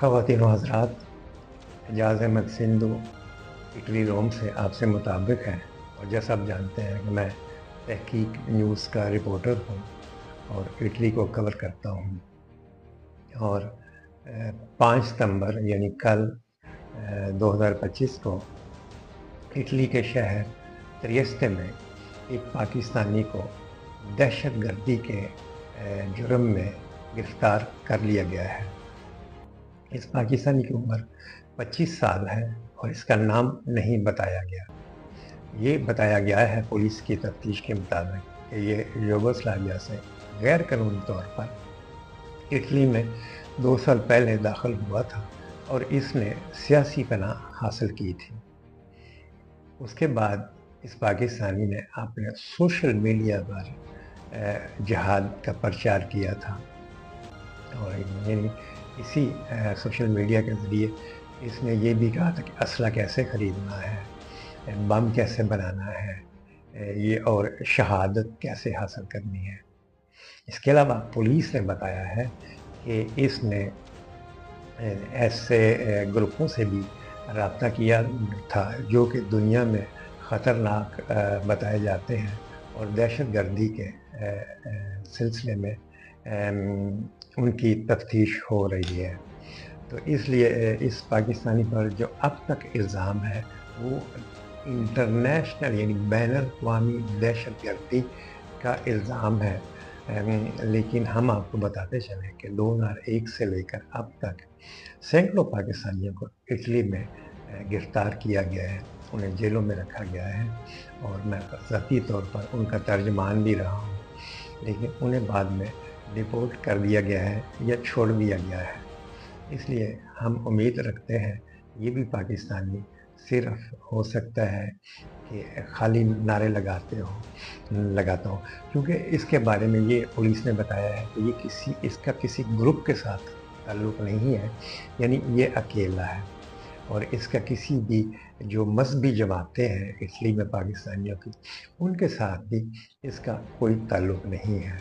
ख़वातीन व हज़रात, एजाज़ अहमद सिंधु इटली रोम से आपसे मुताबिक है। और जैसा आप जानते हैं कि मैं तहकीक न्यूज़ का रिपोर्टर हूँ और इटली को कवर करता हूँ। और 5 सितंबर यानी कल 2025 को इटली के शहर त्रियेस्ते में एक पाकिस्तानी को दहशतगर्दी के जुर्म में गिरफ़्तार कर लिया गया है। इस पाकिस्तानी की उम्र 25 साल है और इसका नाम नहीं बताया गया। ये बताया गया है पुलिस की तफ्तीश के मुताबिक कि ये यूगोस्लाविया से गैर कानूनी तौर पर इटली में 2 साल पहले दाखिल हुआ था और इसने सियासी पनाह हासिल की थी। उसके बाद इस पाकिस्तानी ने अपने सोशल मीडिया पर जिहाद का प्रचार किया था और यानी इसी सोशल मीडिया के ज़रिए इसने ये भी कहा था कि असला कैसे ख़रीदना है, बम कैसे बनाना है, ये और शहादत कैसे हासिल करनी है। इसके अलावा पुलिस ने बताया है कि इसने ऐसे ग्रुपों से भी राब्ता किया था जो कि दुनिया में ख़तरनाक बताए जाते हैं और दहशतगर्दी के सिलसिले में उनकी तफ्तीश हो रही है। तो इसलिए इस पाकिस्तानी पर जो अब तक इल्ज़ाम है वो इंटरनेशनल यानी बैनुल-अक़वामी दहशतगर्दी का इल्ज़ाम है। लेकिन हम आपको बताते चलें कि 2001 से लेकर अब तक सैकड़ों पाकिस्तानियों को इटली में गिरफ़्तार किया गया है, उन्हें जेलों में रखा गया है और मैं ज़ाती तौर पर उनका तर्जुमान भी रहा हूँ, लेकिन उन्हें बाद में डिपोर्ट कर दिया गया है या छोड़ दिया गया है। इसलिए हम उम्मीद रखते हैं ये भी पाकिस्तानी सिर्फ़ हो सकता है कि खाली नारे लगाता हो, क्योंकि इसके बारे में ये पुलिस ने बताया है कि ये इसका किसी ग्रुप के साथ ताल्लुक़ नहीं है, यानी ये अकेला है और इसका किसी भी जो मज़हबी जमातें हैं इटली में पाकिस्तानियों की, उनके साथ भी इसका कोई ताल्लुक़ नहीं है।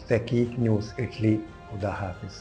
तहकीक न्यूज़ इटली, खुदा हाफ़िज़।